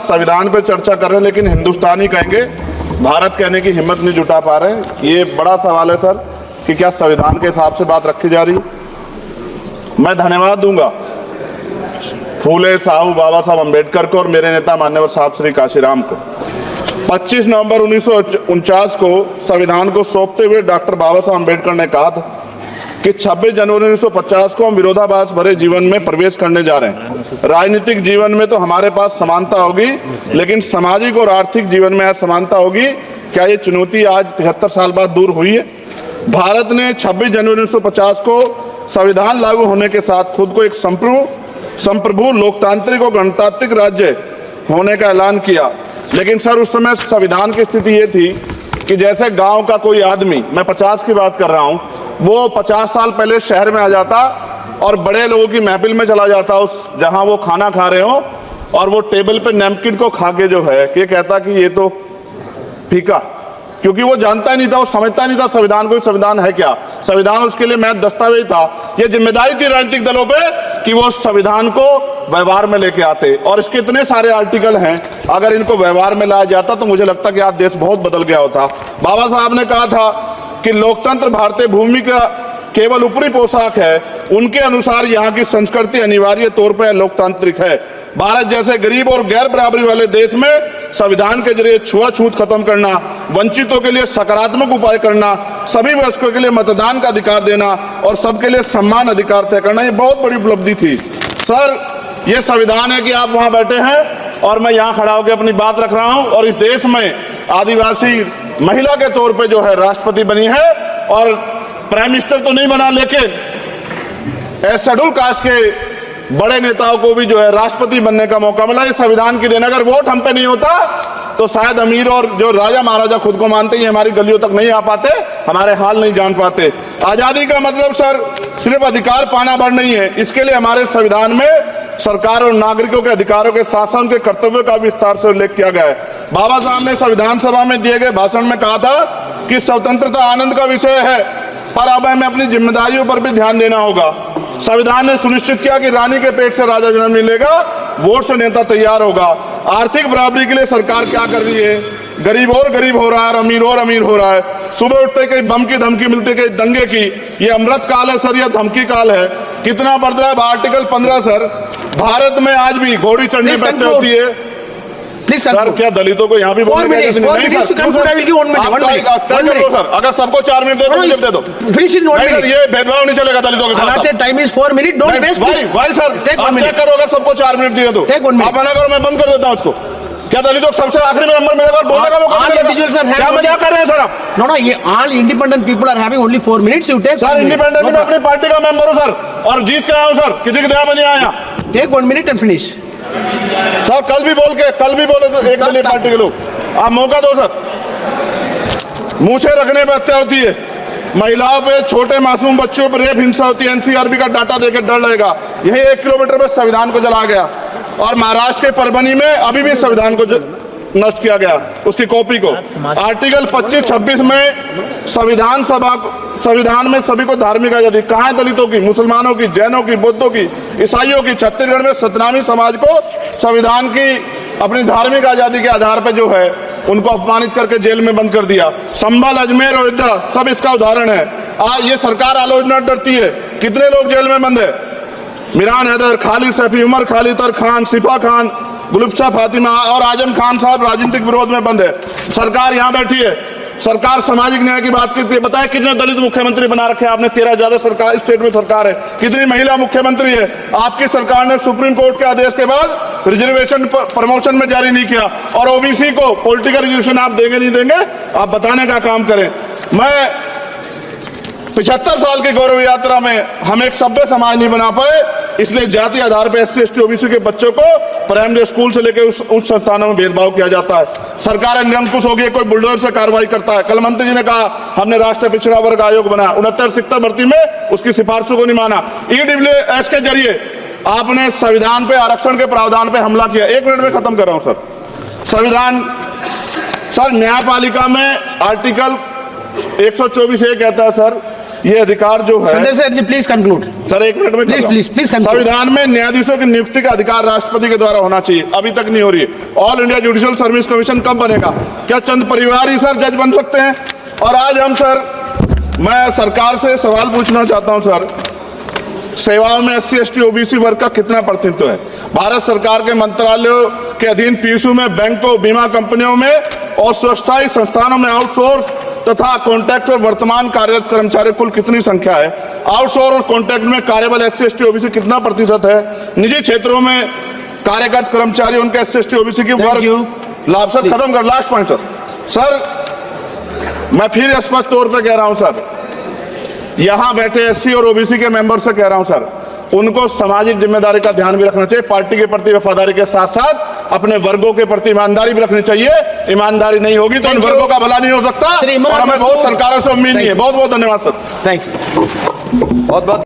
संविधान पर चर्चा कर रहे हैं लेकिन हिंदुस्तानी कहेंगे, भारत कहने की हिम्मत नहीं जुटा पा रहे। ये बड़ा सवाल है सर कि क्या संविधान के हिसाब से बात रखी जा रही। मैं धन्यवाद दूंगा फूले साहू बाबा साहब अम्बेडकर को और मेरे नेता मान्यवर साहब श्री काशीराम को। 25 नवंबर 1949 को संविधान को सौंपते हुए डॉक्टर बाबा साहब अम्बेडकर ने कहा था कि 26 जनवरी 1950 को हम विरोधाभास भरे जीवन में प्रवेश करने जा रहे हैं। राजनीतिक जीवन में तो हमारे पास समानता होगी, लेकिन सामाजिक और आर्थिक जीवन में असमानता होगी। क्या ये चुनौती आज 75 साल बाद दूर हुई है? भारत ने 26 जनवरी 1950 को संविधान लागू होने के साथ खुद को एक संप्रभु लोकतांत्रिक और गणतांत्रिक राज्य होने का ऐलान किया। लेकिन सर उस समय संविधान की स्थिति ये थी कि जैसे गांव का कोई आदमी, मैं 50 की बात कर रहा हूं, वो 50 साल पहले शहर में आ जाता और बड़े लोगों की महफिल में चला जाता, उस जहां वो खाना खा रहे हो, और वो टेबल पे नैपकिन को खा के जो है ये कहता कि ये तो फीका, क्योंकि वो जानता ही नहीं था, वो समझता नहीं था संविधान को। संविधान है क्या? संविधान उसके लिए महज दस्तावेज था। ये जिम्मेदारी थी राजनीतिक दलों पे कि वो संविधान को व्यवहार में लेके आते। और इसके इतने सारे आर्टिकल हैं, अगर इनको व्यवहार में लाया जाता तो मुझे लगता कि आज देश बहुत बदल गया होता। बाबा साहब ने कहा था कि लोकतंत्र भारतीय भूमि का केवल ऊपरी पोशाक है, उनके अनुसार यहाँ की संस्कृति अनिवार्य तौर पर लोकतांत्रिक है। भारत जैसे गरीब और गैर बराबरी वाले देश में संविधान के जरिए छुआछूत खत्म करना, वंचितों के लिए सकारात्मक उपाय करना, सभी वयस्कों के लिए मतदान का अधिकार देना और सबके लिए सम्मान अधिकार तय करना, ये बहुत बड़ी उपलब्धि थी। सर ये संविधान है कि आप वहां बैठे हैं और मैं यहाँ खड़ा होकर अपनी बात रख रहा हूं, और इस देश में आदिवासी महिला के तौर पे जो है राष्ट्रपति बनी है, और प्राइम मिनिस्टर तो नहीं बना, लेकिन शेड्यूल कास्ट के बड़े नेताओं को भी जो है राष्ट्रपति बनने का मौका मिला। ये संविधान की देन। अगर वोट हम पे नहीं होता तो शायद अमीर और जो राजा महाराजा खुद को मानते हैं हमारी गलियों तक नहीं आ पाते, हमारे हाल नहीं जान पाते। आजादी का मतलब सर सिर्फ अधिकार पाना भर नहीं है, इसके लिए हमारे संविधान में सरकार और नागरिकों के अधिकारों के शासन के कर्तव्यों का विस्तार से उल्लेख किया गया है। बाबा साहब ने संविधान सभा में दिए गए भाषण में कहा था कि स्वतंत्रता आनंद का विषय है, पर अब हमें अपनी जिम्मेदारियों पर भी ध्यान देना होगा। संविधान ने सुनिश्चित किया कि रानी के पेट से राजा जन्म नहीं लेगा, वोट से नेता तैयार होगा। आर्थिक बराबरी के लिए सरकार क्या कर रही है? गरीब और गरीब हो रहा है, अमीर और अमीर हो रहा है। सुबह उठते कहीं बम की धमकी मिलती, कहीं दंगे की। ये अमृत काल है सर, यह धमकी काल है। कितना बढ़ रहा है आर्टिकल 15 सर। भारत में आज भी घोड़ी चढ़नी बैठनी होती है। सर क्या दलितों को यहाँ भी बोलने का सर, अगर सबको 4 मिनट दे दो ये भेदभाव नहीं चलेगा दलितों के साथ। Time is 4 minute, don't waste. भाई सर आप चेक करो, अगर सबको 4 मिनट दिए तो आप मना करो, मैं बंद कर देता हूँ उसको। क्या दलितों को सबसे आखिरी में नंबर मिलेगा और बोलने का मौका मिलेगा? क्या मजाक कर रहे हैं सर आप? नो ये all independent people are having only 4 minutes. You take sir, independent में अपनी पार्टी का मेंबर हूं सर, और जीत के आया हूं सर, किसी के दया में नहीं आया। Take 1 minute and finish. Sir कल भी बोले तो एक दलीय पार्टी के लोग, आप मौका दो सर। मूछे रखने पर हत्या होती है, महिलाओं पे, छोटे मासूम बच्चों पर रेप हिंसा होती है। एनसीआरबी का डाटा देकर डर लगेगा। यही 1 किलोमीटर में संविधान को जला गया, और महाराष्ट्र के परभनी में अभी भी संविधान को नष्ट किया गया, उसकी कॉपी को। आर्टिकल 25-26 में संविधान में सभी को धार्मिक आजादी। कहाँ है दलितों की, मुसलमानों की, जैनों की, बौद्धों की, ईसाइयों की? छत्तीसगढ़ में सतनामी समाज को संविधान की अपनी धार्मिक आजादी के आधार पर जो है उनको अपमानित करके जेल में बंद कर दिया। संभल, अजमेर, अयोध्या सब इसका उदाहरण है। ये सरकार आलोचना डरती है। कितने लोग जेल में बंद है? मिरान हैदर, खालिद सैफी, उमर खालिद खान, सिफा खान, गुलफ्शा फातिमा और आजम खान साहब राजनीतिक विरोध में बंद है। सरकार यहाँ बैठी है, सरकार सामाजिक न्याय की बात करती है। बताए कितने दलित मुख्यमंत्री बना रखे हैं आपने? 13 ज्यादा सरकार स्टेट में सरकार है। कितनी महिला मुख्यमंत्री है? आपकी सरकार ने सुप्रीम कोर्ट के आदेश के बाद रिजर्वेशन प्रमोशन में जारी नहीं किया, और ओबीसी को पॉलिटिकल रिजर्वेशन आप देंगे नहीं देंगे, आप बताने का काम करें। मैं 75 साल की गौरव यात्रा में हम एक सभ्य समाज नहीं बना पाए, इसलिए जाति आधार पर SC ST OBC के बच्चों को प्राइमरी स्कूल से लेकर उच्च संस्थानों में भेदभाव किया जाता है। सरकार निरंकुश हो गई, कोई बुलडोजर से कार्रवाई करता है। कल मंत्री जी ने कहा हमने राष्ट्रीय पिछड़ा वर्ग आयोग बनाया, 69 शिक्षक भर्ती में उसकी सिफारिशों को नहीं माना। EWS के जरिए आपने संविधान पे आरक्षण के प्रावधान पे हमला किया। 1 मिनट में खत्म कर रहा हूं सर। संविधान सर न्यायपालिका में आर्टिकल 124 ये कहता है सर, ये अधिकार जो है Sanjay sir, please conclude. Sir, एक मिनट में कर Please, रहा हूं। please, please conclude. संविधान में न्यायाधीशों की नियुक्ति का अधिकार राष्ट्रपति के द्वारा होना चाहिए, अभी तक नहीं हो रही है। All India judicial service commission कब बनेगा? क्या चंद परिवार ही सर जज बन सकते हैं? और आज हम सर, मैं सरकार से सवाल पूछना चाहता हूं सर, सेवाओं में SC ST OBC वर्ग का कितना प्रतिनिधित्व है? भारत सरकार के मंत्रालयों के अधीन पीएसयू में, बैंकों, बीमा कंपनियों में और स्वच्छताई संस्थानों में आउटसोर्स तथा कॉन्ट्रैक्ट पर वर्तमान कार्यरत कर्मचारी कुल कितनी संख्या है? आउटसोर्स और कॉन्ट्रैक्ट में कार्यबल SC ST OBC कितना प्रतिशत है? निजी क्षेत्रों में कार्यरत कर्मचारी, उनके SC ST OBC की वर्ग लाभ। सर खत्म कर, लास्ट पॉइंट सर। सर मैं फिर स्पष्ट तौर पर कह रहा हूं सर, यहां बैठे SC और OBC के मेंबर से कह रहा हूं सर, उनको सामाजिक जिम्मेदारी का ध्यान भी रखना चाहिए, पार्टी के प्रति वफादारी के साथ साथ अपने वर्गों के प्रति ईमानदारी भी रखनी चाहिए। ईमानदारी नहीं होगी तो इन वर्गों का भला नहीं हो सकता, और हमें बहुत सरकारों से उम्मीद नहीं है। बहुत बहुत धन्यवाद सर। Thank you. बहुत बहुत